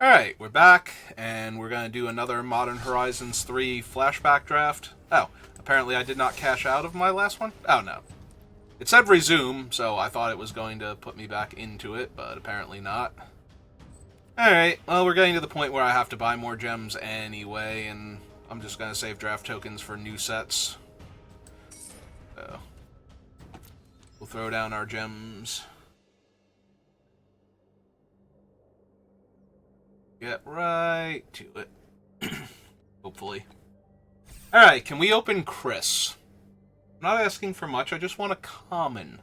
Alright, we're back, and we're going to do another Modern Horizons 3 flashback draft. Oh, apparently I did not cash out of my last one? Oh, no. It said resume, so I thought it was going to put me back into it, but apparently not. Alright, well, we're getting to the point where I have to buy more gems anyway, and I'm just going to save draft tokens for new sets. So, we'll throw down our gems. Get right to it. Hopefully. Alright, can we open Chris? I'm not asking for much, I just want a common.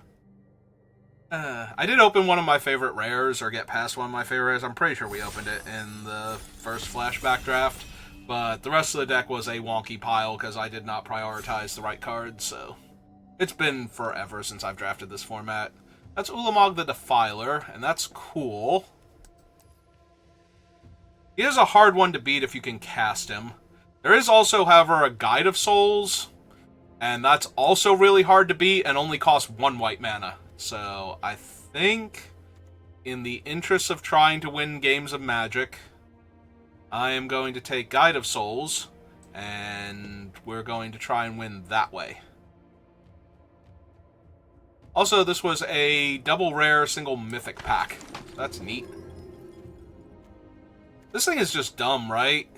I did open one of my favorite rares, or get past one of my favorite rares. I'm pretty sure we opened it in the first flashback draft. But the rest of the deck was a wonky pile because I did not prioritize the right cards, so... It's been forever since I've drafted this format. That's Ulamog the Defiler, and that's cool. He is a hard one to beat if you can cast him. There is also, however, a Guide of Souls, and that's also really hard to beat and only costs 1 white mana. So I think, in the interest of trying to win games of Magic, I am going to take Guide of Souls, and we're going to try and win that way. Also, this was a double rare single mythic pack. That's neat. This thing is just dumb, right?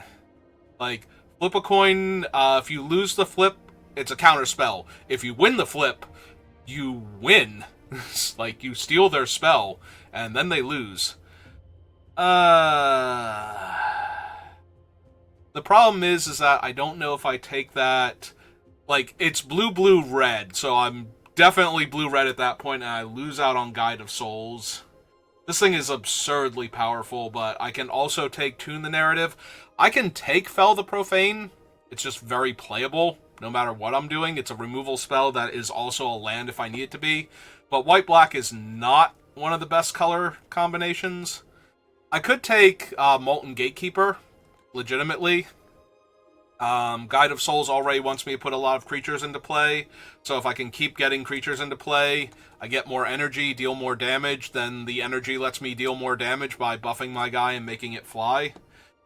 Like, flip a coin, if you lose the flip, it's a counter spell. If you win the flip, you win. Like, you steal their spell, and then they lose. The problem is that I don't know if I take that... Like, it's blue, blue, red, so I'm definitely blue-red at that point, and I lose out on Guide of Souls. This thing is absurdly powerful, but I can also take Tune the Narrative. I can take Fell the Profane. It's just very playable, no matter what I'm doing. It's a removal spell that is also a land if I need it to be. But white-black is not one of the best color combinations. I could take Molten Gatekeeper, legitimately. Guide of Souls already wants me to put a lot of creatures into play, so if I can keep getting creatures into play, I get more energy, deal more damage, then the energy lets me deal more damage by buffing my guy and making it fly.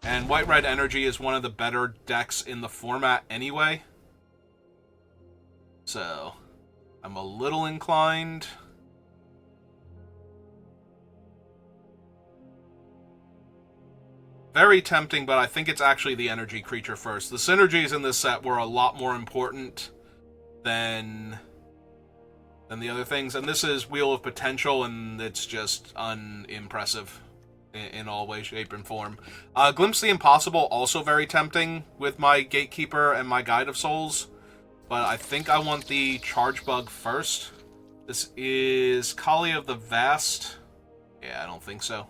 And White-Red Energy is one of the better decks in the format anyway. So, I'm a little inclined. Very tempting, but I think it's actually the energy creature first. The synergies in this set were a lot more important than the other things. And this is Wheel of Potential, and it's just unimpressive in all way, shape, and form. Glimpse the Impossible, also very tempting with my Gatekeeper and my Guide of Souls. But I think I want the Charge Bug first. This is Kali of the Vast. Yeah, I don't think so.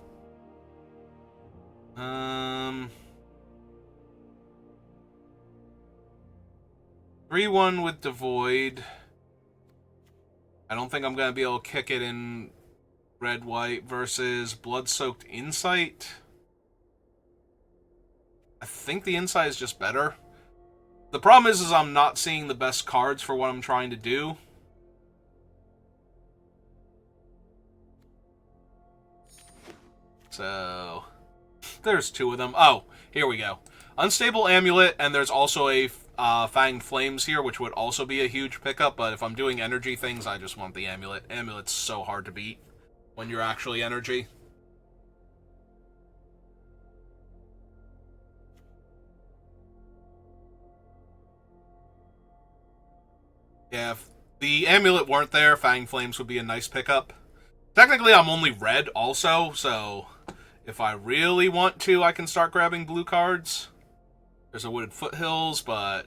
3-1 with Devoid. I don't think I'm going to be able to kick it in red-white versus Blood-Soaked Insight. I think the Insight is just better. The problem is I'm not seeing the best cards for what I'm trying to do. So... there's 2 of them. Oh, here we go. Unstable Amulet, and there's also a Fanged Flames here, which would also be a huge pickup, but if I'm doing energy things, I just want the Amulet. Amulet's so hard to beat when you're actually energy. Yeah, if the Amulet weren't there, Fanged Flames would be a nice pickup. Technically, I'm only red also, so... if I really want to, I can start grabbing blue cards. There's a Wooded Foothills, but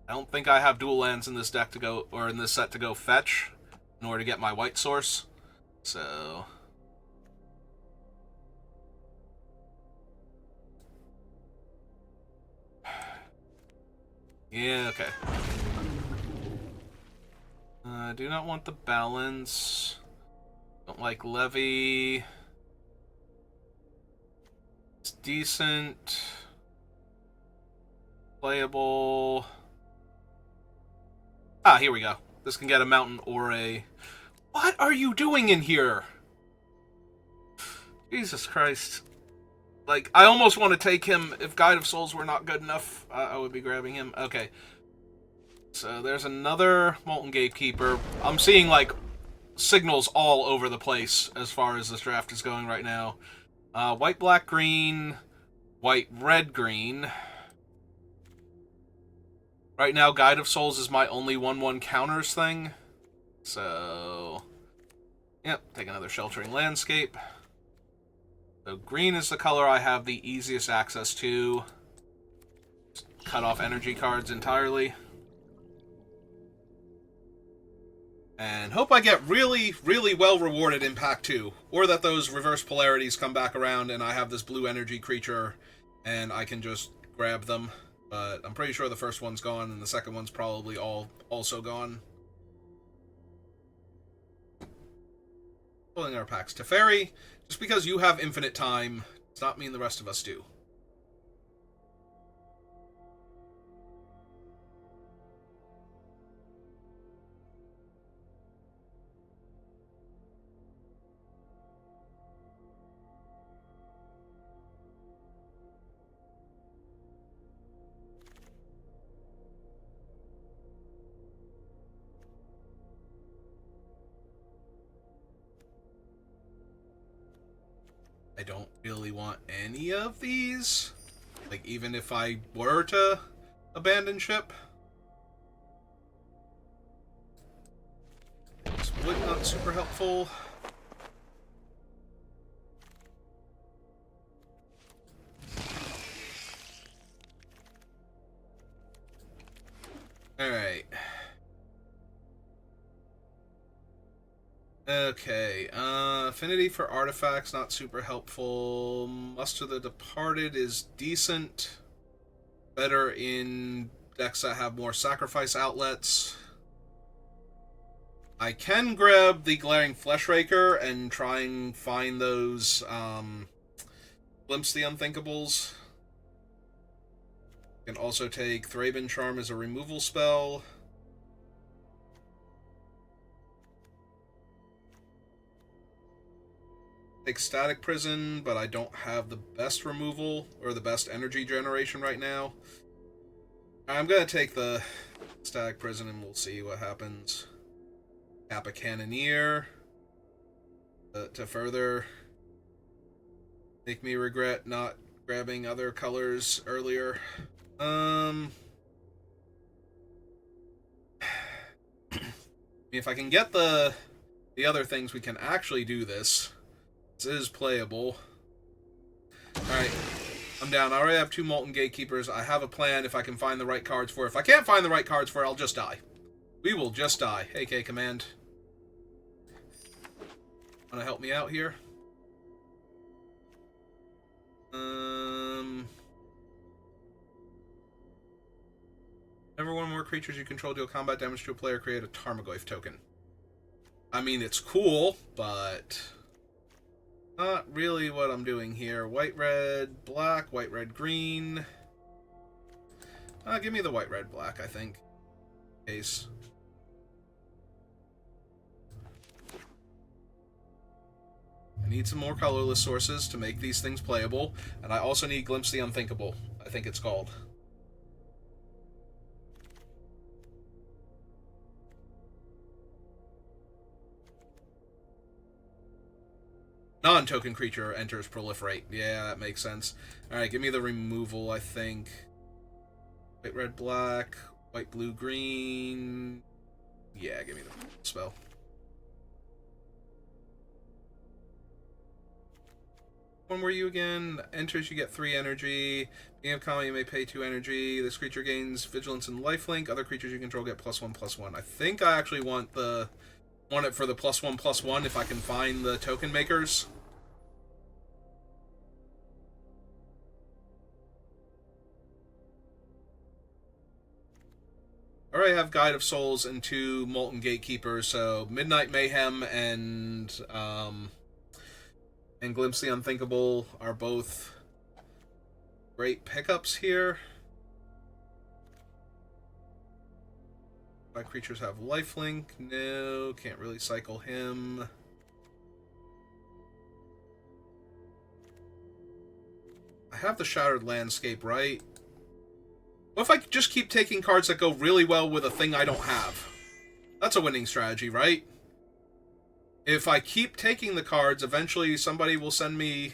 I don't think I have dual lands in this deck to go, or in this set to go fetch in order to get my white source. So... yeah, okay. I do not want the balance. Don't like Levy. It's decent. Playable. Ah, here we go. This can get a mountain or a... what are you doing in here? Jesus Christ. Like, I almost want to take him. If Guide of Souls were not good enough, I would be grabbing him. Okay. So there's another Molten Gatekeeper. I'm seeing, like, signals all over the place as far as this draft is going right now. White, black, green. White, red, green. Right now, Guide of Souls is my only 1/1 counters thing. So, yep, take another Sheltering Landscape. So green is the color I have the easiest access to. Just cut off energy cards entirely. And hope I get really, really well rewarded in Pack 2. Or that those reverse polarities come back around and I have this blue energy creature and I can just grab them. But I'm pretty sure the first one's gone and the second one's probably also gone. Pulling our packs. Teferi, just because you have infinite time does not mean the rest of us do. I don't really want any of these. Like, even if I were to abandon ship. Split, not super helpful. Alright. Okay, affinity for artifacts, not super helpful. Muster the Departed is decent. Better in decks that have more sacrifice outlets. I can grab the Glaring Fleshraker and try and find those, Glimpse the Unthinkables. Can also take Thraben Charm as a removal spell. Take Static Prison, but I don't have the best removal or the best energy generation right now. I'm going to take the Static Prison and we'll see what happens. Kappa Cannoneer to further make me regret not grabbing other colors earlier. If I can get the other things, we can actually do this. This is playable. Alright, I'm down. I already have 2 Molten Gatekeepers. I have a plan if I can find the right cards for it. If I can't find the right cards for it, I'll just die. We will just die. Hey, K-Command. Want to help me out here? Whenever one or more creatures you control deal combat damage to a player, create a Tarmogoyf token. I mean, it's cool, but not really what I'm doing here. White, red, black, white, red, green. Give me the white, red, black, I think. Case. I need some more colorless sources to make these things playable, and I also need Glimpse the Unthinkable, I think it's called. Non-token creature enters Proliferate. Yeah, that makes sense. Alright, give me the removal, I think. White, red, black. White, blue, green. Yeah, give me the spell. When were you again? Enters, you get 3 energy. Beginning of combat, you may pay 2 energy. This creature gains vigilance and lifelink. Other creatures you control get +1/+1. I think I actually want it for the +1/+1 if I can find the token makers. I already have Guide of Souls and 2 Molten Gatekeepers, so Midnight Mayhem and Glimpse the Unthinkable are both great pickups here. My creatures have lifelink. No, can't really cycle him. I have the Shattered Landscape, right? What if I just keep taking cards that go really well with a thing I don't have? That's a winning strategy, right? If I keep taking the cards, eventually somebody will send me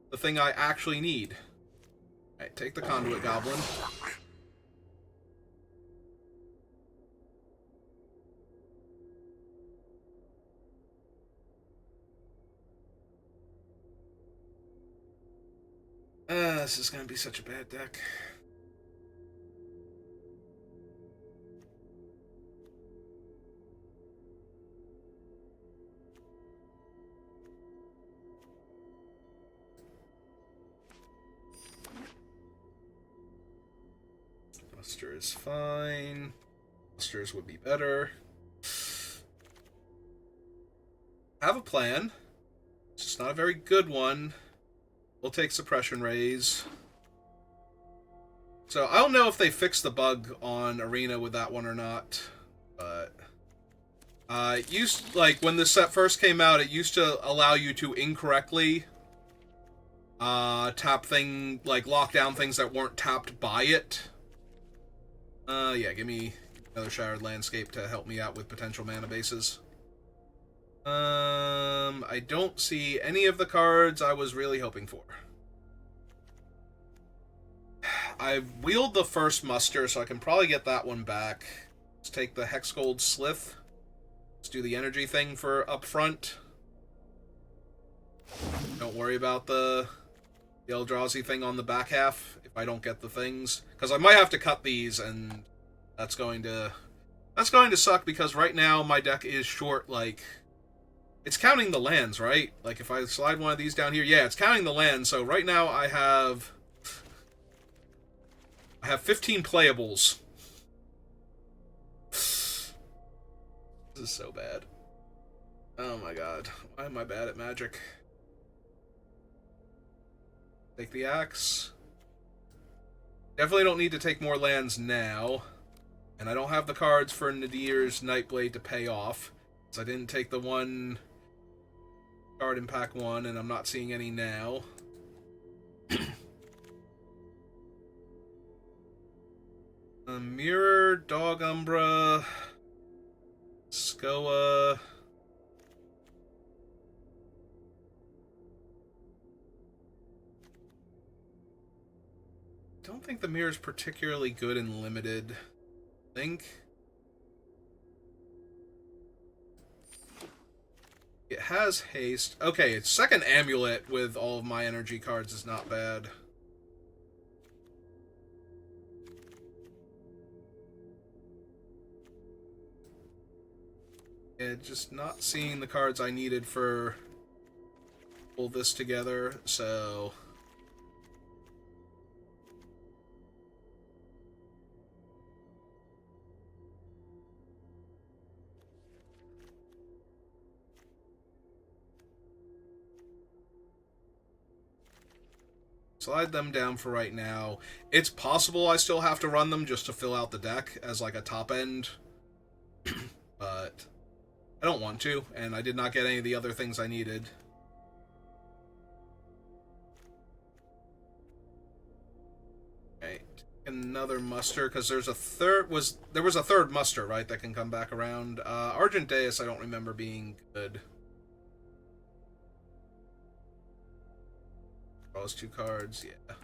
the thing I actually need. Alright, take the Conduit Goblin. This is gonna be such a bad deck. Buster is fine. Busters would be better. I have a plan. It's just not a very good one. We'll take Suppression Rays. So I don't know if they fixed the bug on Arena with that one or not, but it used, like, when this set first came out, it used to allow you to incorrectly tap lock down things that weren't tapped by it. Yeah, give me another Shattered Landscape to help me out with potential mana bases. I don't see any of the cards I was really hoping for. I wheeled the first muster, so I can probably get that one back. Let's take the Hexgold Slith. Let's do the energy thing for up front. Don't worry about the Eldrazi thing on the back half if I don't get the things. Because I might have to cut these, and that's going to suck, because right now my deck is short, like... It's counting the lands, right? Like, if I slide one of these down here, yeah, it's counting the lands, so right now I have 15 playables. This is so bad. Oh my god. Why am I bad at Magic? Take the axe. Definitely don't need to take more lands now. And I don't have the cards for Nadir's Nightblade to pay off. So I didn't take the one card in pack 1, and I'm not seeing any now. Mirror, Dog Umbra, Skoa. Don't think the mirror's particularly good in limited. I think it has haste. Okay, its second amulet with all of my energy cards is not bad. Yeah, just not seeing the cards I needed for pull this together, so... Slide them down for right now. It's possible I still have to run them just to fill out the deck as like a top end. But I don't want to, and I did not get any of the other things I needed. Okay, another muster, because there was a third muster, right, that can come back around. Argent Deus I don't remember being good. Draws 2 cards, yeah.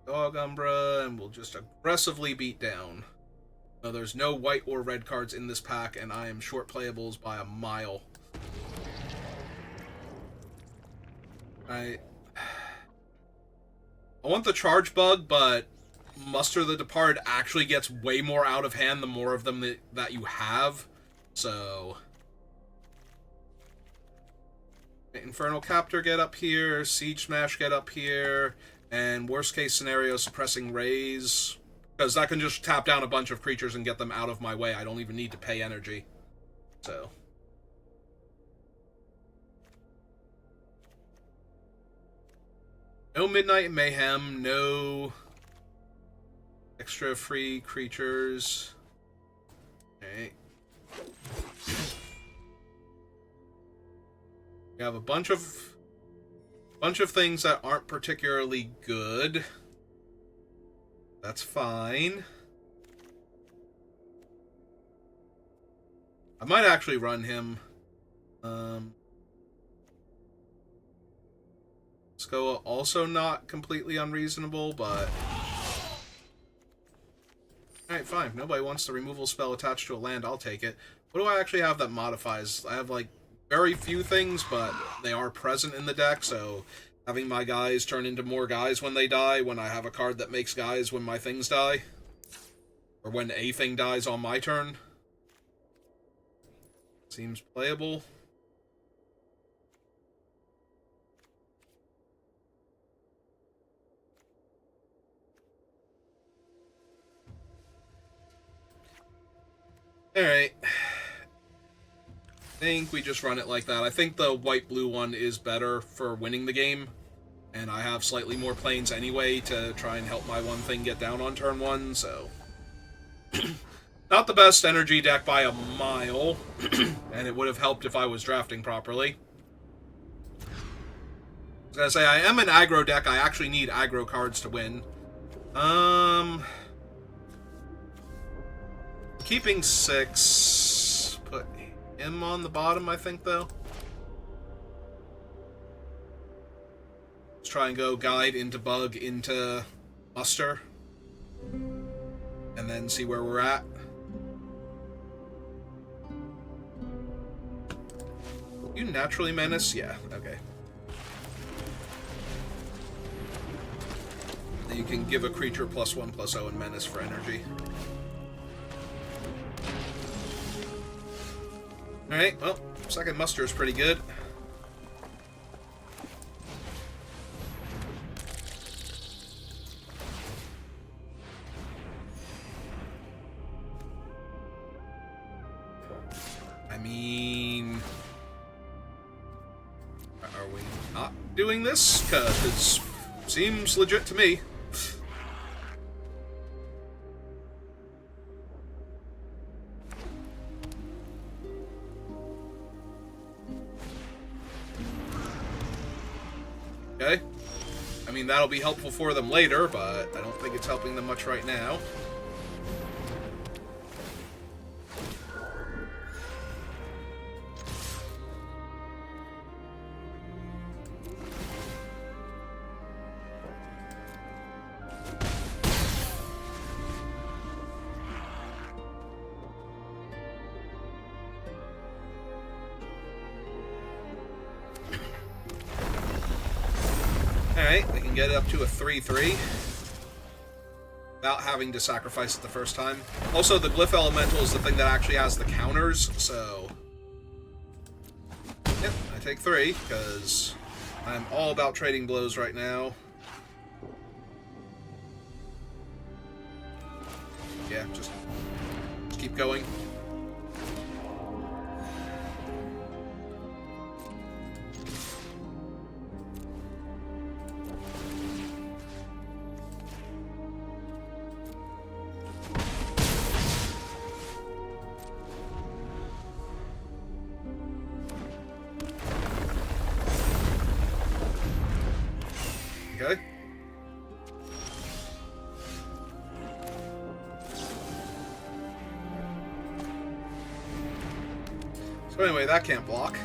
Dog Umbra, and we'll just aggressively beat down. No, there's no white or red cards in this pack, and I am short playables by a mile. I want the charge bug, but Muster the Departed actually gets way more out of hand the more of them that you have, so... Infernal Captor get up here, Siege Smash get up here, and worst case scenario, Suppressing Rays, because that can just tap down a bunch of creatures and get them out of my way. I don't even need to pay energy. So... no Midnight Mayhem, no extra free creatures. Okay. We have a bunch of Bunch of things that aren't particularly good. That's fine. I might actually run him. Skoa also not completely unreasonable, but... Alright, fine. If nobody wants the removal spell attached to a land, I'll take it. What do I actually have that modifies? I have, like, very few things, but they are present in the deck, so having my guys turn into more guys when they die, when I have a card that makes guys when my things die, or when a thing dies on my turn, seems playable. Alright. I think we just run it like that. I think the white-blue one is better for winning the game, and I have slightly more planes anyway to try and help my one thing get down on turn one, so... Not the best energy deck by a mile, and it would have helped if I was drafting properly. I was gonna say, I am an aggro deck. I actually need aggro cards to win. Keeping 6... Put him on the bottom, I think, though. Let's try and go Guide into Bug into Muster. And then see where we're at. You naturally menace? Yeah, okay. Then you can give a creature +1/+0 and menace for energy. Alright, well, second muster is pretty good. I mean... Are we not doing this? Because it seems legit to me. Okay. I mean, that'll be helpful for them later, but I don't think it's helping them much right now. Alright, they can get it up to a 3/3 without having to sacrifice it the first time. Also, the Glyph Elemental is the thing that actually has the counters, so... Yep, I take 3, because I'm all about trading blows right now. Yeah, just keep going. Okay. So anyway, that can't block.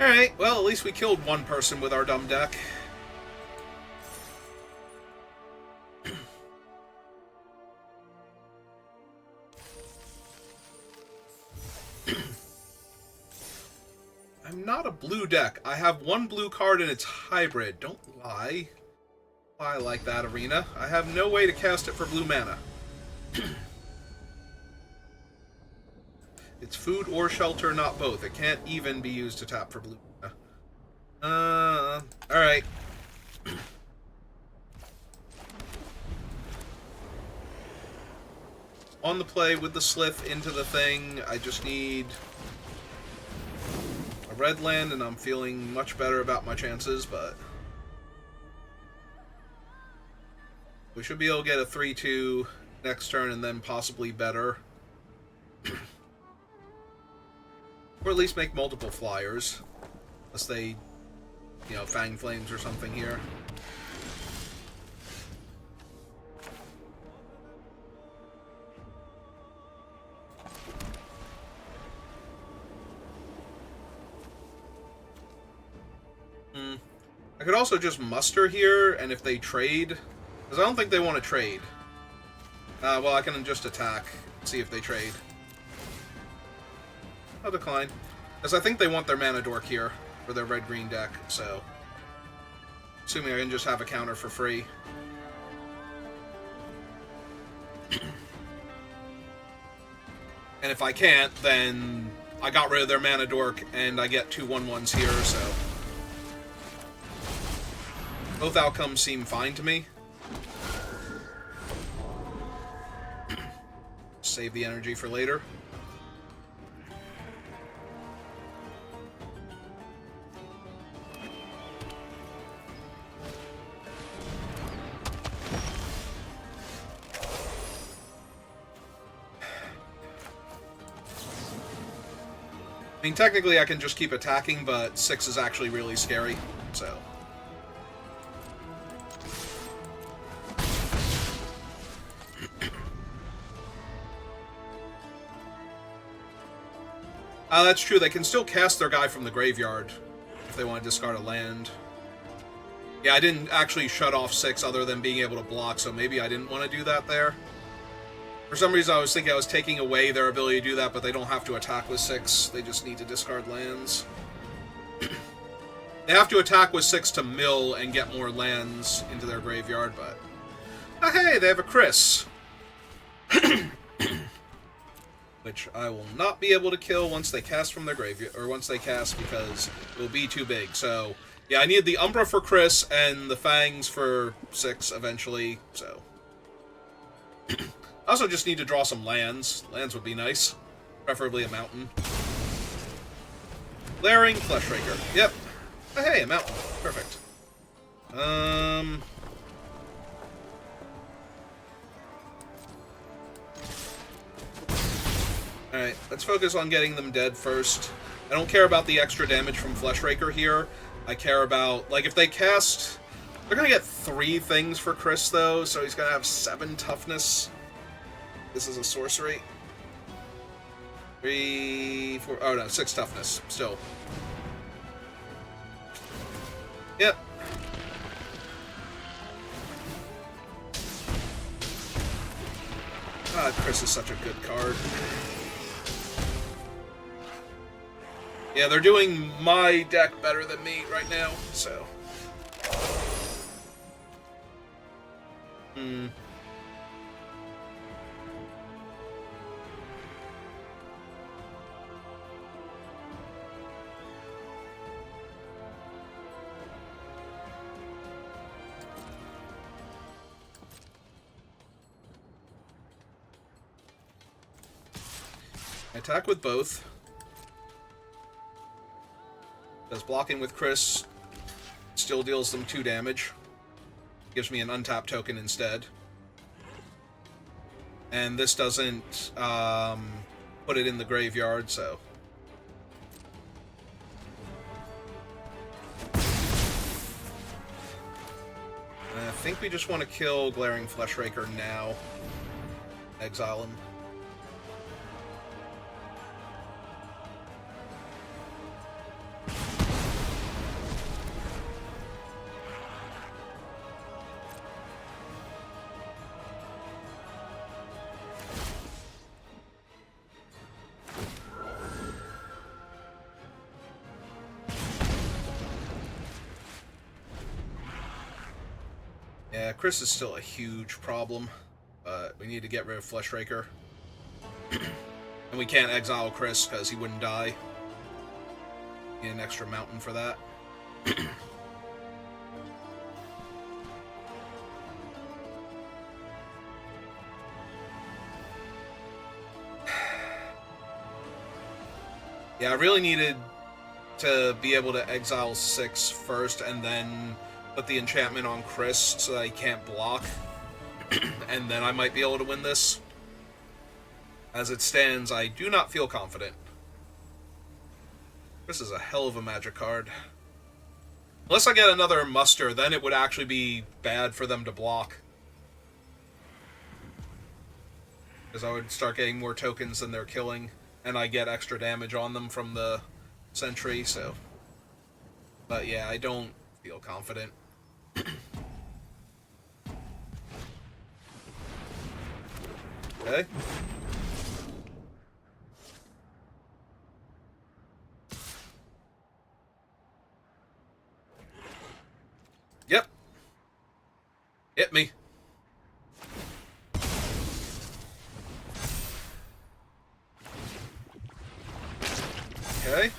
Alright, well, at least we killed one person with our dumb deck. I'm not a blue deck. I have one blue card and it's hybrid. Don't lie. Lie like that, Arena. I have no way to cast it for blue mana. It's food or shelter, not both. It can't even be used to tap for blue mana. Alright. On the play with the Slith into the thing. I just need a red land, and I'm feeling much better about my chances, but we should be able to get a 3-2 next turn, and then possibly better. Or at least make multiple flyers. Unless they, you know, Fang Flames or something here. I could also just muster here, and if they trade... Because I don't think they want to trade. Well, I can just attack, see if they trade. I'll decline. Because I think they want their mana dork here for their red-green deck, so... Assuming I can just have a counter for free. And if I can't, then I got rid of their mana dork, and I get 2 1/1s here, so... Both outcomes seem fine to me. Save the energy for later. I mean, technically I can just keep attacking, but 6 is actually really scary, so... That's true. They can still cast their guy from the graveyard if they want to discard a land. Yeah, I didn't actually shut off 6 other than being able to block, so maybe I didn't want to do that there. For some reason, I was thinking I was taking away their ability to do that, but they don't have to attack with 6. They just need to discard lands. They have to attack with 6 to mill and get more lands into their graveyard, but... Oh, hey, they have a Chris! Which I will not be able to kill once they cast from their graveyard, or once they cast, because it will be too big. So, yeah, I need the Umbra for Chris and the Fangs for 6 eventually, so... I also just need to draw some lands. Lands would be nice. Preferably a mountain. Glaring Fleshraker. Yep. Oh, hey, a mountain. Perfect. Alright, let's focus on getting them dead first. I don't care about the extra damage from Fleshraker here. I care about... Like, if they cast... They're gonna get 3 things for Chris, though, so he's gonna have 7 toughness. This is a sorcery. 3, 4... Oh, no, 6 toughness. Still. Yep. God, Chris is such a good card. Yeah, they're doing my deck better than me right now, so... Attack with both. Does blocking with Chris still deals them 2 damage. Gives me an untapped token instead. And this doesn't put it in the graveyard, so... I think we just want to kill Glaring Fleshraker now. Exile him. Yeah, Chris is still a huge problem, but we need to get rid of Fleshraker. And we can't exile Chris because he wouldn't die. Need an extra mountain for that. Yeah, I really needed to be able to exile 6 first and then put the enchantment on Chris so that he can't block. And then I might be able to win this. As it stands, I do not feel confident. This is a hell of a magic card. Unless I get another muster, then it would actually be bad for them to block. Because I would start getting more tokens than they're killing, and I get extra damage on them from the sentry, so... But yeah, I don't feel confident. Okay. Yep. Hit me. Okay.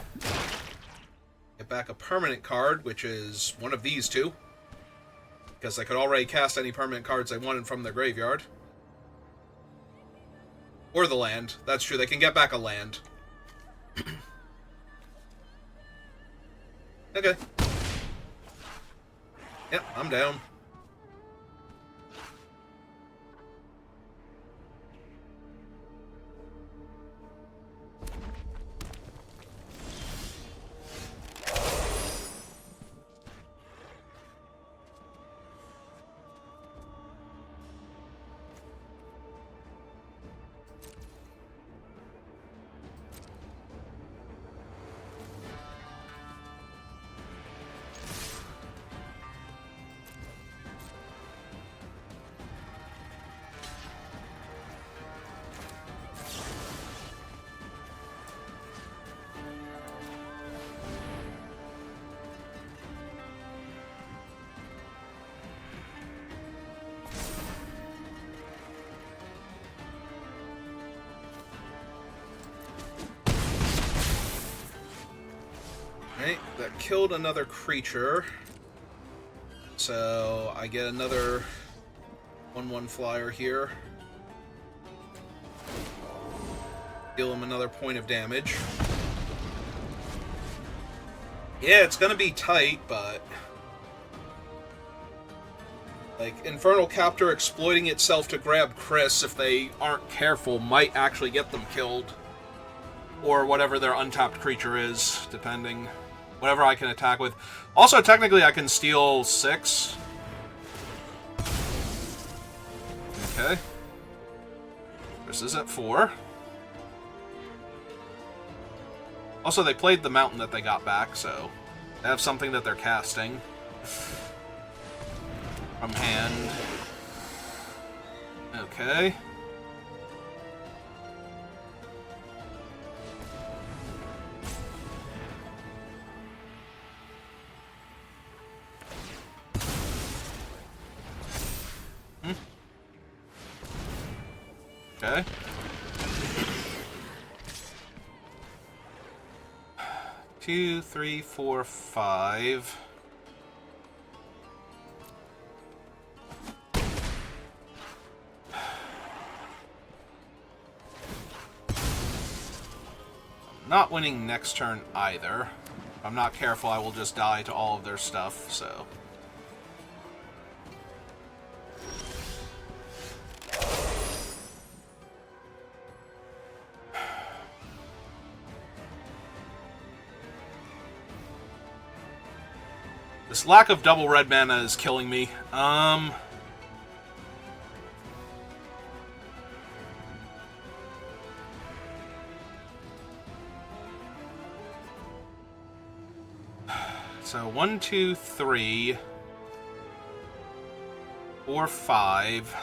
Get back a permanent card, which is one of these two. Because they could already cast any permanent cards they wanted from their graveyard. Or the land. That's true, they can get back a land. Okay. Yep, I'm down. Right, that killed another creature. So I get another 1/1 flyer here. Deal him another point of damage. Yeah, it's gonna be tight, but... Like, Infernal Captor exploiting itself to grab Chris, if they aren't careful, might actually get them killed. Or whatever their untapped creature is, depending. Whatever I can attack with. Also, technically, I can steal 6. Okay. Chris is at 4. Also, they played the mountain that they got back, so they have something that they're casting. From hand. Okay. Okay. Two, three, four, 5. I'm not winning next turn either. If I'm not careful, I will just die to all of their stuff, so... This lack of double red mana is killing me. So 1, 2, 3, 4, 5.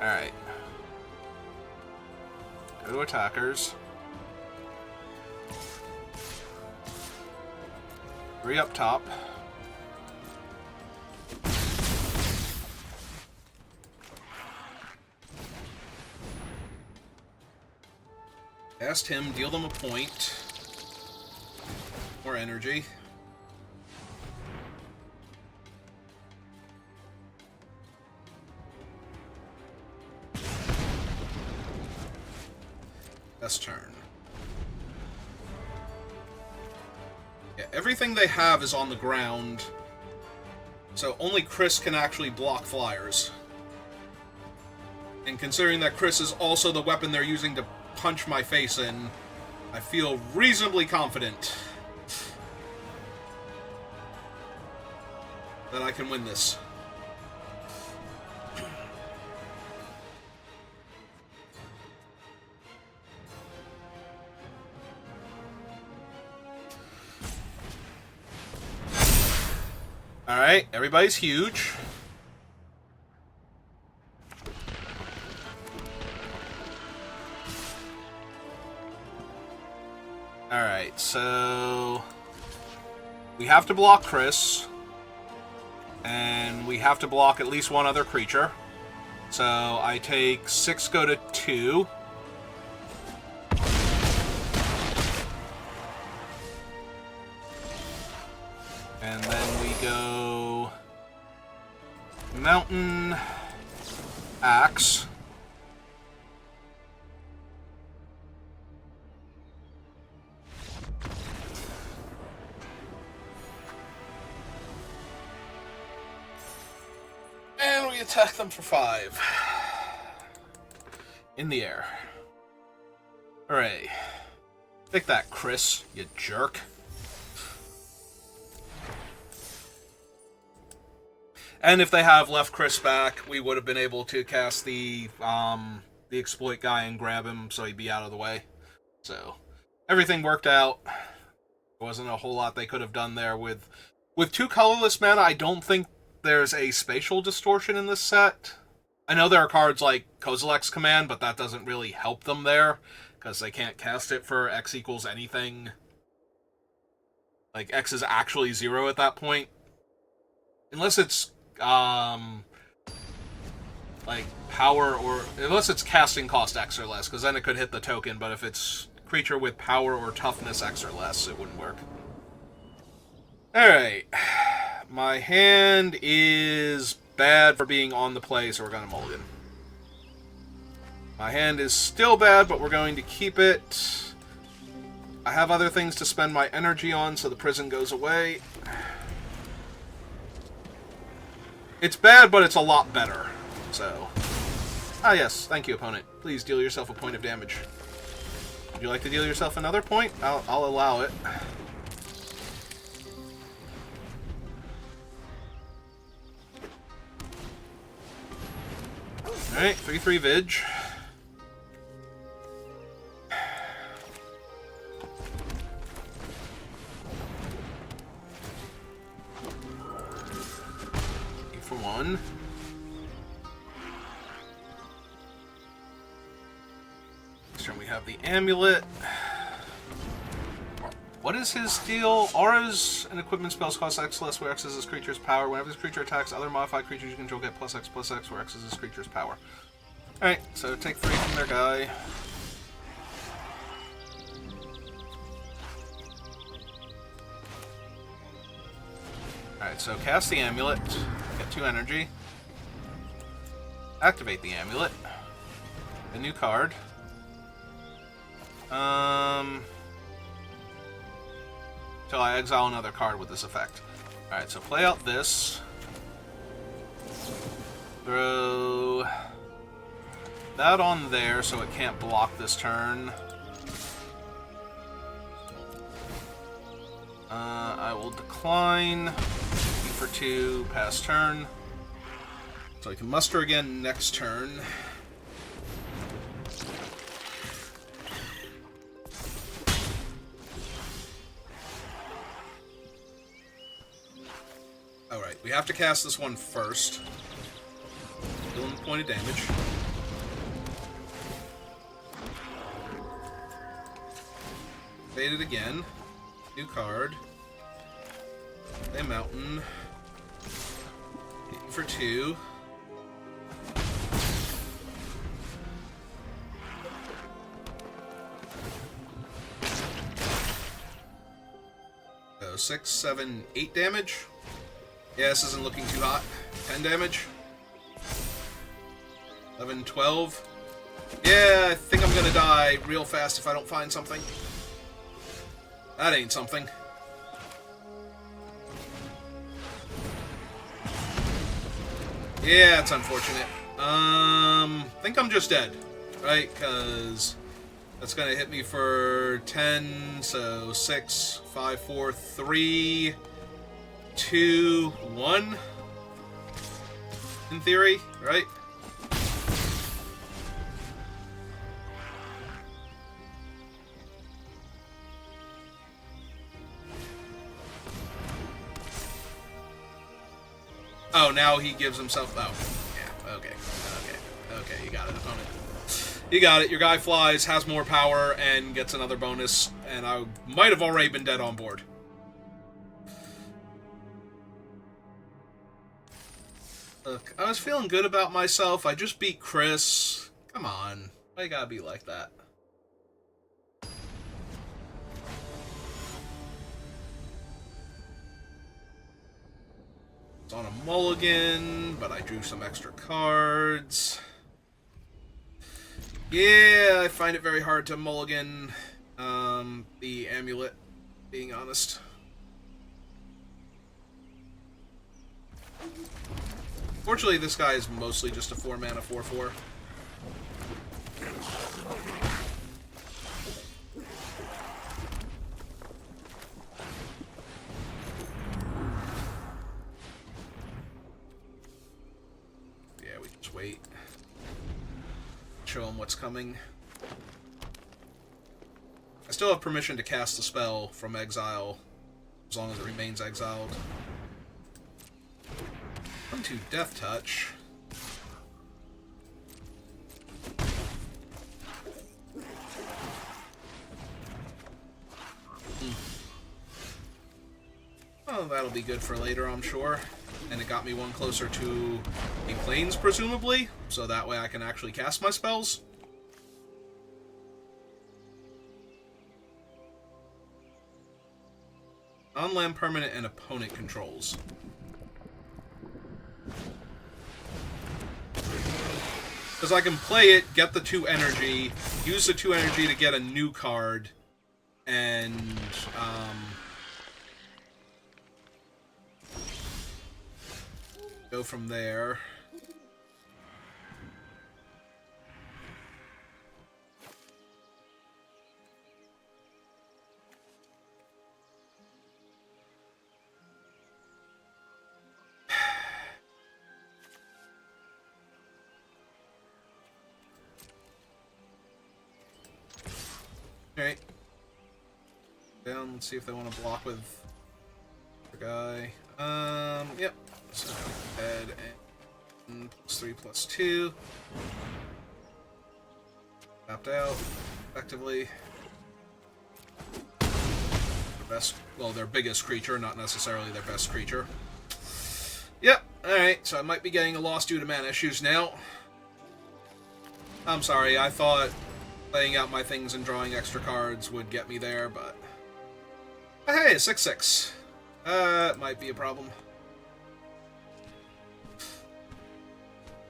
Alright. Go to attackers. 3 up top. Cast him, deal them a point. More energy. Best turn. Yeah, everything they have is on the ground, so only Chris can actually block flyers. And considering that Chris is also the weapon they're using to punch my face in, I feel reasonably confident that I can win this. Alright, everybody's huge. Alright, so we have to block Chris, and we have to block at least one other creature. So I take 6, go to 2. And then we go Mountain Axe. And we attack them for 5. In the air. Hooray. Take that, Chris, you jerk. And if they have left Chris back, we would have been able to cast the exploit guy and grab him so he'd be out of the way. So everything worked out. There wasn't a whole lot they could have done there. With 2 colorless mana, I don't think there's a spatial distortion in this set. I know there are cards like Kozilek's Command, but that doesn't really help them there, because they can't cast it for X equals anything. Like, X is actually 0 at that point. Unless it's like power, or unless it's casting cost X or less, because then it could hit the token, but if it's creature with power or toughness X or less, it wouldn't work. Alright. My hand is bad for being on the play, so we're going to mulligan. My hand is still bad, but we're going to keep it. I have other things to spend my energy on, so the prison goes away. It's bad, but it's a lot better. So, yes, thank you, opponent. Please deal yourself a point of damage. Would you like to deal yourself another point? I'll allow it. Alright, 3/3 Vig. For 1. Next turn we have the amulet. What is his deal? Auras and equipment spells cost X less, where X is this creature's power. Whenever this creature attacks other modified creatures you control, get +X/+X, where X is this creature's power. Alright, so take 3 from their guy. Alright, so cast the amulet. Get 2 energy. Activate the amulet. A new card. Till I exile another card with this effect. Alright, so play out this. Throw that on there so it can't block this turn. I will decline. For 2, pass turn. So I can muster again next turn. Alright, we have to cast this one first. Deal him a point of damage. Fade it again. New card. A mountain. Hit you for 2. So 6, 7, 8 damage. Yeah, this isn't looking too hot. 10 damage. 11, 12. Yeah, I think I'm gonna die real fast if I don't find something. That ain't something. Yeah, it's unfortunate. I think I'm just dead, right? Because that's gonna hit me for 10, so 6, 5, 4, 3, 2, 1. In theory, right? Oh, now he gives himself... Oh, yeah, okay, you got it, opponent. You got it, your guy flies, has more power, and gets another bonus, and I might have already been dead on board. Look, I was feeling good about myself, I just beat Chris. Come on, why you gotta be like that? On a mulligan, but I drew some extra cards. Yeah, I find it very hard to mulligan the amulet, being honest. Fortunately, this guy is mostly just a 4-mana 4/4. Wait. Show him what's coming. I still have permission to cast the spell from exile, as long as it remains exiled. Come to Death Touch. Oh, that'll be good for later, I'm sure. And it got me one closer to a plains, presumably, so that way I can actually cast my spells. On-land permanent and opponent controls. Because I can play it, get the 2 energy, use the 2 energy to get a new card, and go from there. Alright. Down, let's see if they want to block with the guy. Yep. So, head and +3, +2. Tapped out, effectively. Their best, well, their biggest creature, not necessarily their best creature. Yep, alright, so I might be getting a loss due to mana issues now. I'm sorry, I thought laying out my things and drawing extra cards would get me there, but... Hey, 6/6. It might be a problem.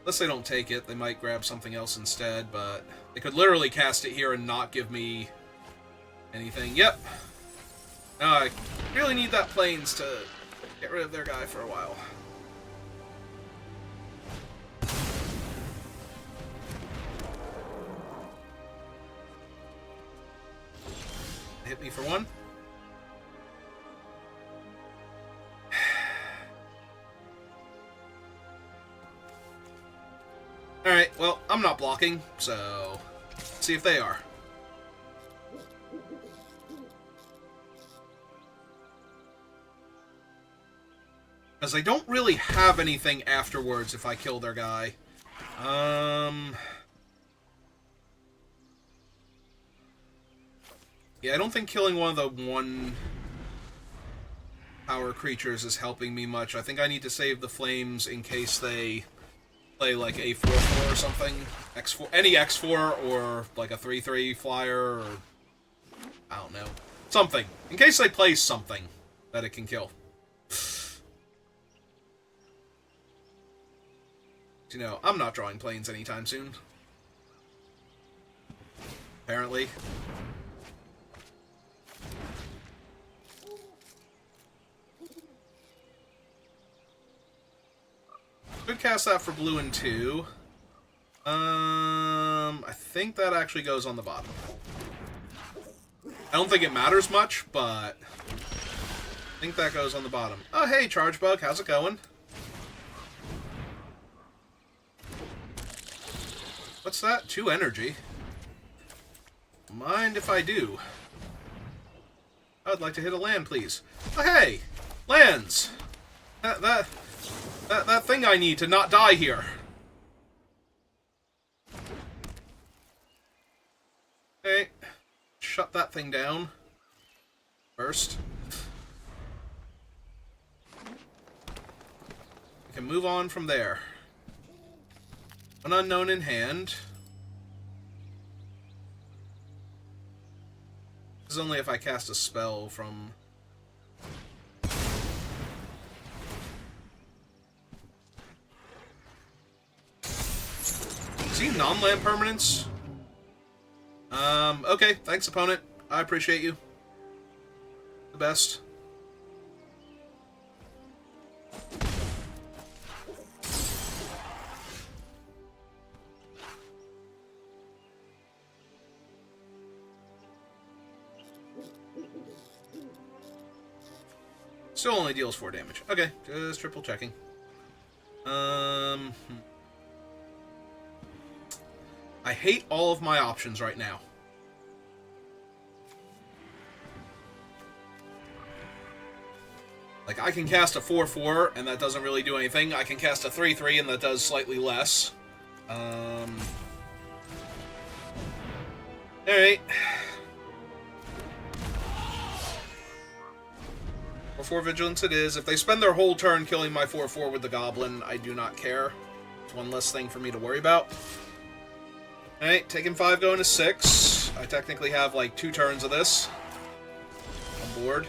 Unless they don't take it, they might grab something else instead, but they could literally cast it here and not give me anything. Yep. Now I really need that plains to get rid of their guy for a while. Hit me for 1. Alright, well, I'm not blocking, so let's see if they are. Because I don't really have anything afterwards if I kill their guy. Yeah, I don't think killing one of the one power creatures is helping me much. I think I need to save the flames in case they play like a 4/4 or something. X4, any X4 or like a 3/3 flyer or I don't know. Something. In case they play something that it can kill. You know, I'm not drawing planes anytime soon. Apparently. Could cast that for blue and 2. I think that actually goes on the bottom. I don't think it matters much, but I think that goes on the bottom. Oh, hey, Charge Bug, how's it going? What's that? 2 energy. Mind if I do? I would like to hit a land, please. Oh, hey! Lands! That thing I need to not die here. Okay. Shut that thing down. First. We can move on from there. An unknown in hand. This is only if I cast a spell from... Is he non-land permanents? Okay, thanks opponent. I appreciate you. The best. Still only deals 4 damage. Okay, just triple checking. I hate all of my options right now. Like, I can cast a 4/4, and that doesn't really do anything. I can cast a 3/3, and that does slightly less. Alright. 4/4 Vigilance it is. If they spend their whole turn killing my 4/4 with the Goblin, I do not care. It's one less thing for me to worry about. Alright, taking 5, going to 6. I technically have, like, 2 turns of this. On board.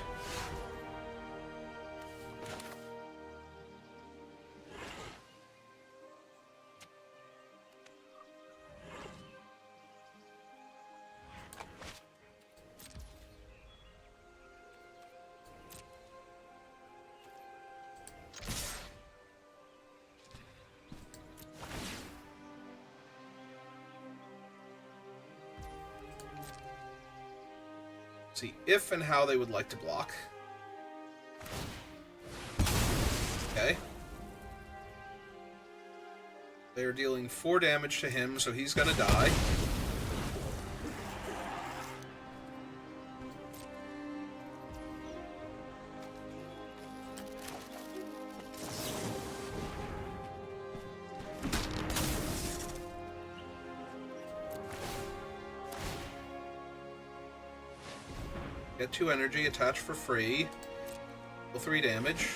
See if and how they would like to block. Okay. They are dealing 4 damage to him, so he's gonna die. Get 2 energy, attach for free. Deal 3 damage.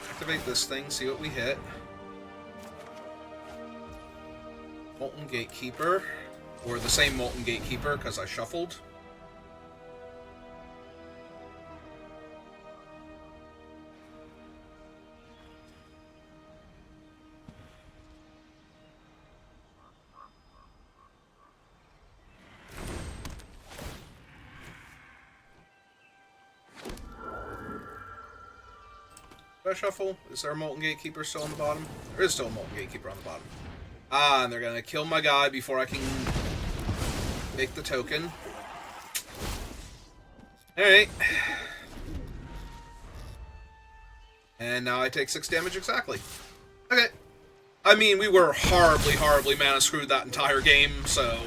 Activate this thing, see what we hit. Molten Gatekeeper. Or the same Molten Gatekeeper, because I shuffled. Did I shuffle? Is there a Molten Gatekeeper still on the bottom? There is still a Molten Gatekeeper on the bottom. Ah, and they're gonna kill my guy before I can make the token. Alright. And now I take 6 damage exactly. Okay. I mean, we were horribly mana screwed that entire game, so...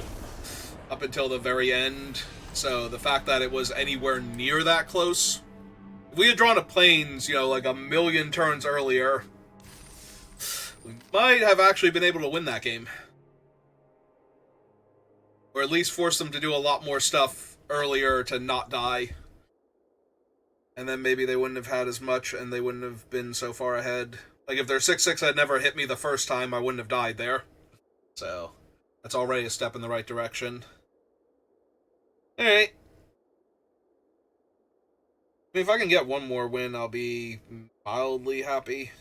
Up until the very end. So the fact that it was anywhere near that close... If we had drawn a Plains, you know, like a million turns earlier, we might have actually been able to win that game. Or at least force them to do a lot more stuff earlier to not die. And then maybe they wouldn't have had as much, and they wouldn't have been so far ahead. Like, if their 6/6 had never hit me the first time, I wouldn't have died there. So, that's already a step in the right direction. Alright. I mean, if I can get one more win, I'll be mildly happy.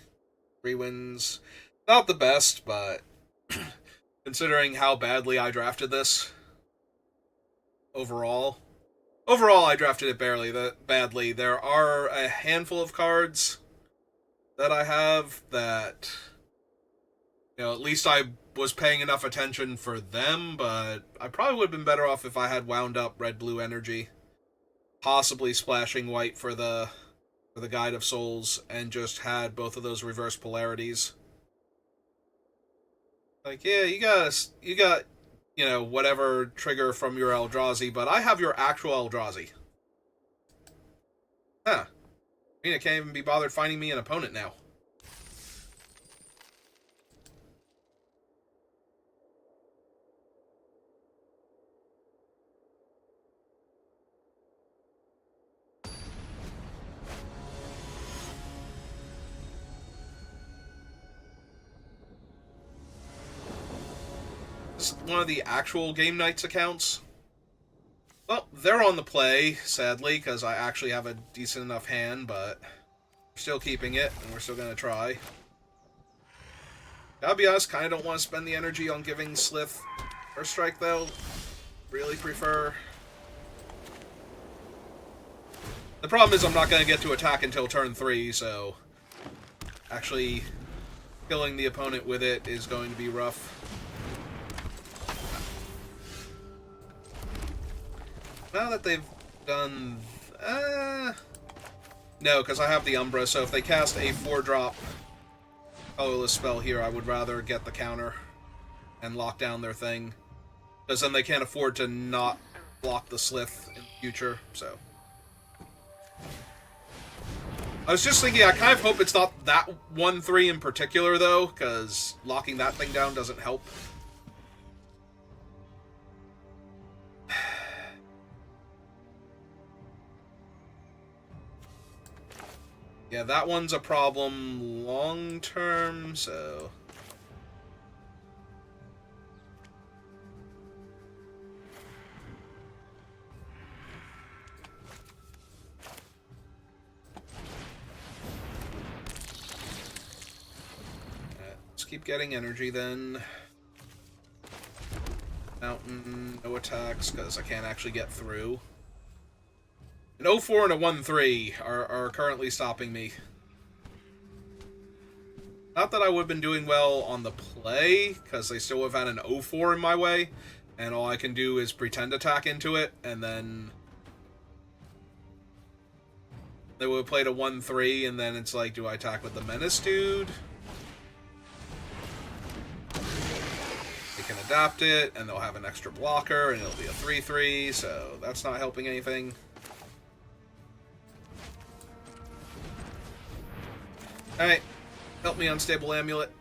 3 wins. Not the best, but considering how badly I drafted this overall. Overall, I drafted it badly. There are a handful of cards that I have that, at least I was paying enough attention for them, but I probably would have been better off if I had wound up red-blue energy. Possibly splashing white for the Guide of Souls, and just had both of those reverse polarities. Like, yeah, you got, whatever trigger from your Eldrazi, but I have your actual Eldrazi. Huh. I mean, I can't even be bothered finding me an opponent now. One of the actual Game Nights accounts. Well, they're on the play, sadly, because I actually have a decent enough hand, but we're still keeping it, and we're still going to try. I'll be honest, kind of don't want to spend the energy on giving Slith First Strike, though. Really prefer... The problem is I'm not going to get to attack until turn 3, so... Actually, killing the opponent with it is going to be rough. Now that they've done... No, because I have the Umbra, so if they cast a 4-drop colorless spell here, I would rather get the counter and lock down their thing. Because then they can't afford to not block the Slith in the future, so... I was just thinking, I kind of hope it's not that 1/3 in particular, though, because locking that thing down doesn't help. Yeah, that one's a problem long-term, so... Let's keep getting energy, then. Mountain, no attacks, because I can't actually get through. An 0-4 and a 1-3 are currently stopping me. Not that I would have been doing well on the play, because they still have had an 0-4 in my way, and all I can do is pretend attack into it, and then they would have played a 1-3, and then it's like, do I attack with the Menace dude? They can adapt it, and they'll have an extra blocker, and it'll be a 3-3, so that's not helping anything. Alright, help me, Unstable Amulet.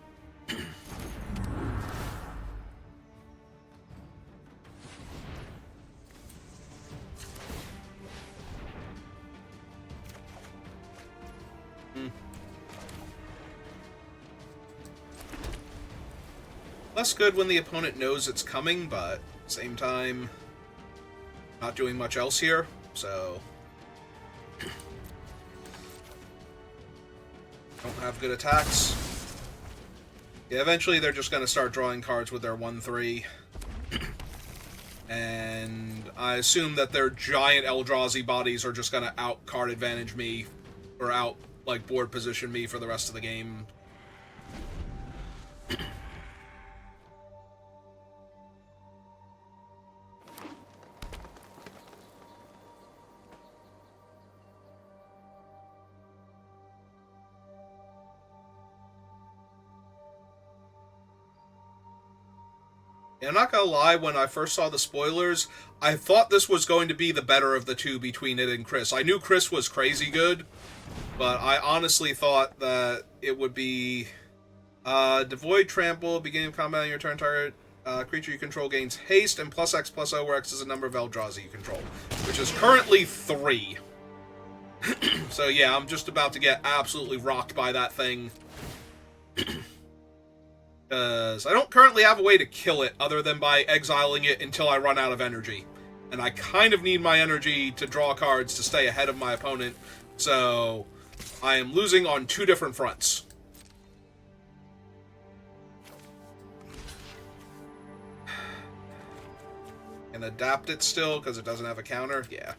Less good when the opponent knows it's coming, but at the same time, not doing much else here, so... Don't have good attacks. Yeah, eventually they're just going to start drawing cards with their 1-3. And I assume that their giant Eldrazi bodies are just going to out-card advantage me, or board position me for the rest of the game. And I'm not gonna lie, when I first saw the spoilers, I thought this was going to be the better of the two between it and Chris. I knew Chris was crazy good, but I honestly thought that it would be Devoid Trample, beginning of combat on your turn target. Creature you control gains haste and plus X plus O, where X is the number of Eldrazi you control, which is currently 3. So yeah, I'm just about to get absolutely rocked by that thing. Because I don't currently have a way to kill it other than by exiling it until I run out of energy. And I kind of need my energy to draw cards to stay ahead of my opponent, so I am losing on 2 different fronts. And adapt it still, because it doesn't have a counter? Yeah.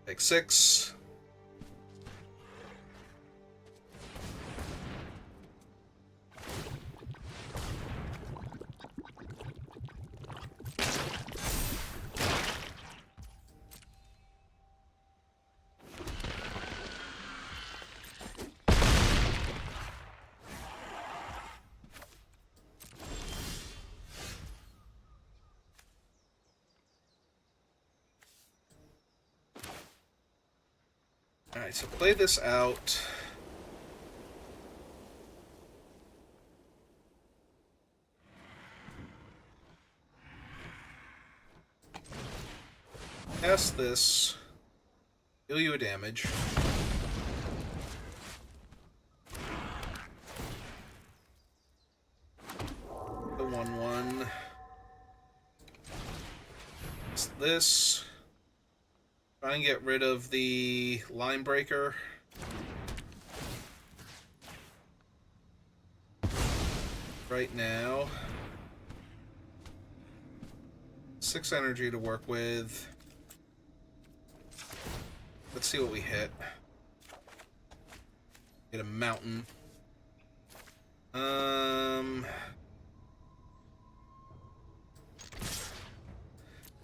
Take 6. Alright, so play this out. Cast this. Deal you a damage. The 1/1. It's this. Try and get rid of the line breaker. Right now. 6 energy to work with. Let's see what we hit. Get a mountain.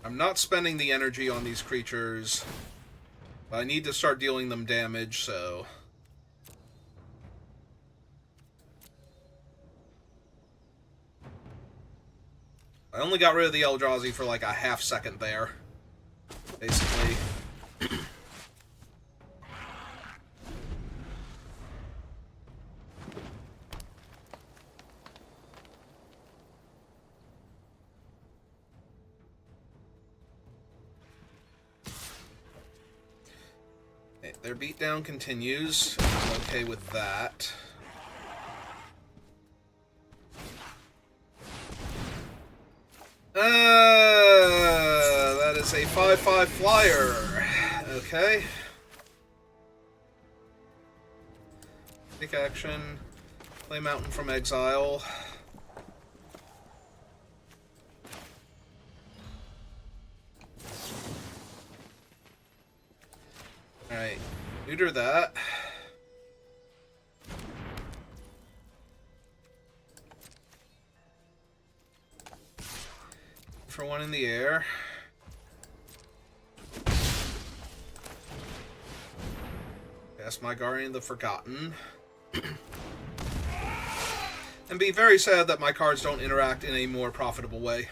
I'm not spending the energy on these creatures, but I need to start dealing them damage, so... I only got rid of the Eldrazi for like a half second there, basically. Their beatdown continues. I'm okay with that. That is a 5/5 flyer. Okay. Take action. Play Mountain from Exile. Alright. Neuter that. For 1 in the air. Cast my Guardian of the Forgotten. And be very sad that my cards don't interact in a more profitable way.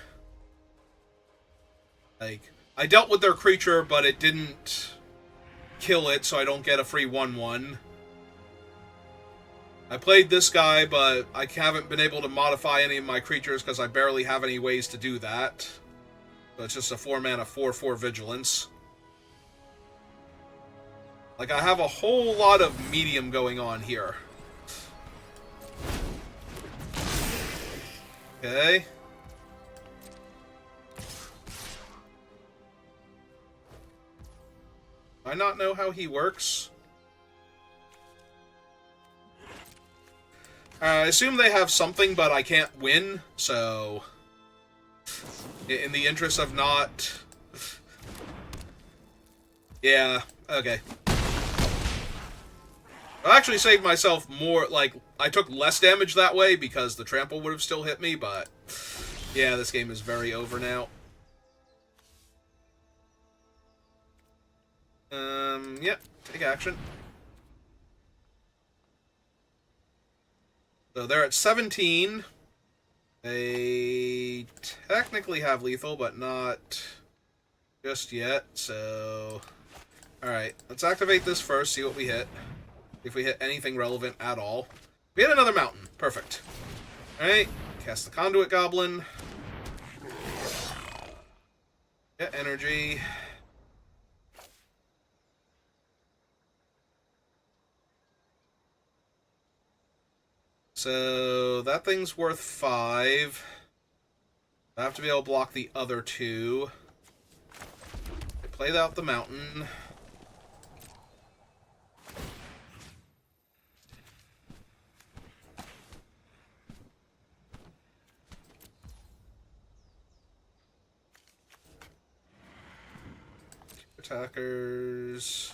Like, I dealt with their creature, but it didn't kill it, so I don't get a free 1/1. I played this guy, but I haven't been able to modify any of my creatures because I barely have any ways to do that. So it's just a 4-mana 4/4 Vigilance. Like, I have a whole lot of medium going on here. Okay. Do I not know how he works? I assume they have something, but I can't win, so... In the interest of not... Yeah, okay. I actually saved myself more, like, I took less damage that way because the trample would have still hit me, but... Yeah, this game is very over now. Yep, take action. So they're at 17. They technically have lethal, but not just yet, so... Alright, let's activate this first, see what we hit. If we hit anything relevant at all. We had another mountain. Perfect. Alright. Cast the Conduit Goblin. Get energy. So that thing's worth 5. I have to be able to block the other 2. I played out the mountain. Attackers.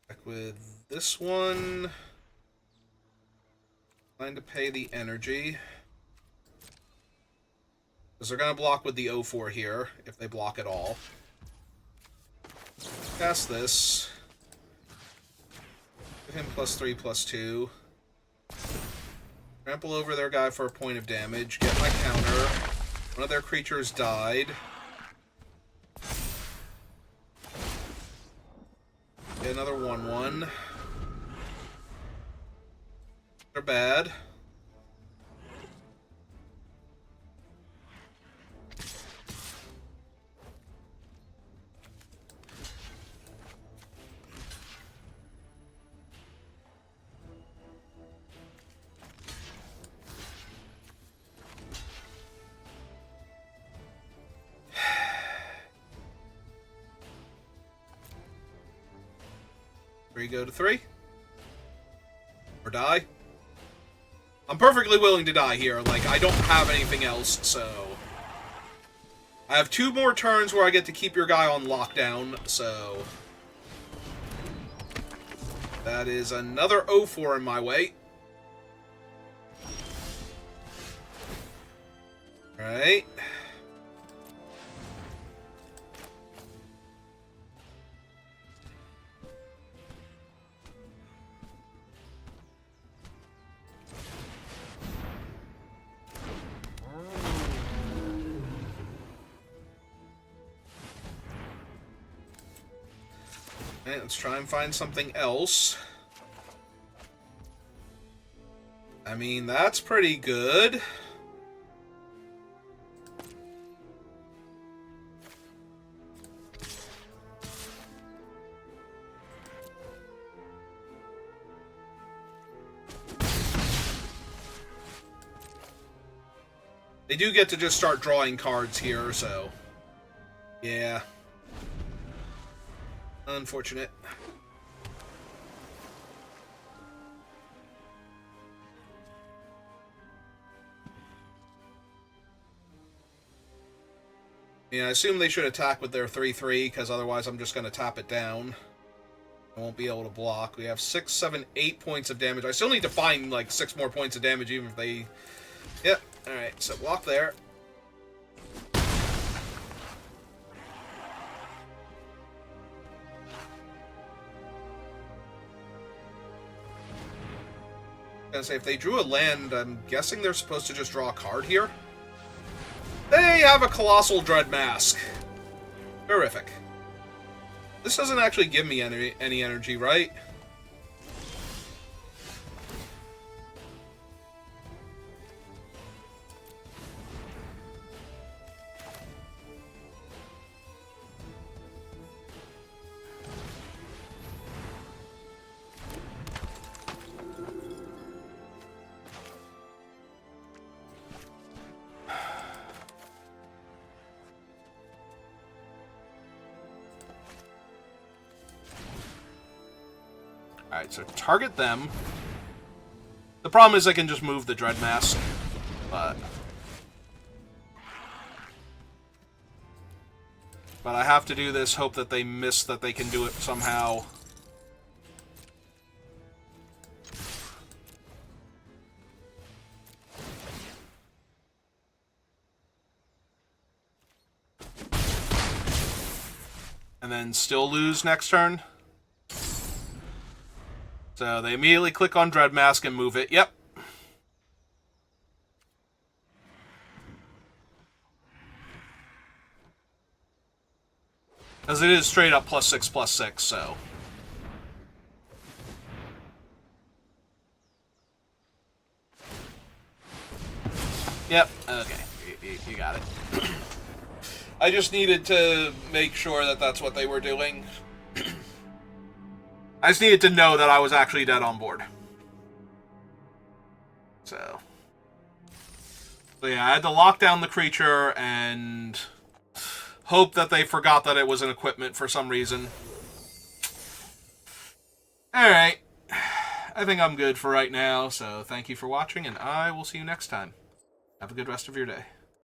Back with this one. Trying to pay the energy. Because they're going to block with the O4 here, if they block at all. Cast this. Give him +3/+2. Trample over their guy for a point of damage. Get my counter. One of their creatures died. Get another 1/1. They're bad. Three go to 3. Or die. I'm perfectly willing to die here. Like, I don't have anything else, so... I have 2 more turns where I get to keep your guy on lockdown, so... That is another O4 in my way. Alright. Alright, let's try and find something else. I mean, that's pretty good. They do get to just start drawing cards here, so... Yeah. Unfortunate. Yeah, I assume they should attack with their 3/3, because otherwise I'm just going to tap it down. I won't be able to block. We have 6, 7, 8 points of damage. I still need to find, like, 6 more points of damage, even if they... Yep, alright, so block there. Gonna say, if they drew a land, I'm guessing they're supposed to just draw a card here. They have a Colossal Dread Mask. Terrific. This doesn't actually give me any energy, right? Alright, so target them. The problem is I can just move the Dread Mask, but I have to do this, hope that they miss that they can do it somehow. And then still lose next turn. So they immediately click on Dread Mask and move it. Yep. Because it is straight up +6/+6, so... Yep, okay. You got it. I just needed to make sure that that's what they were doing. I just needed to know that I was actually dead on board. So yeah, I had to lock down the creature and hope that they forgot that it was an equipment for some reason. Alright. I think I'm good for right now, so thank you for watching, and I will see you next time. Have a good rest of your day.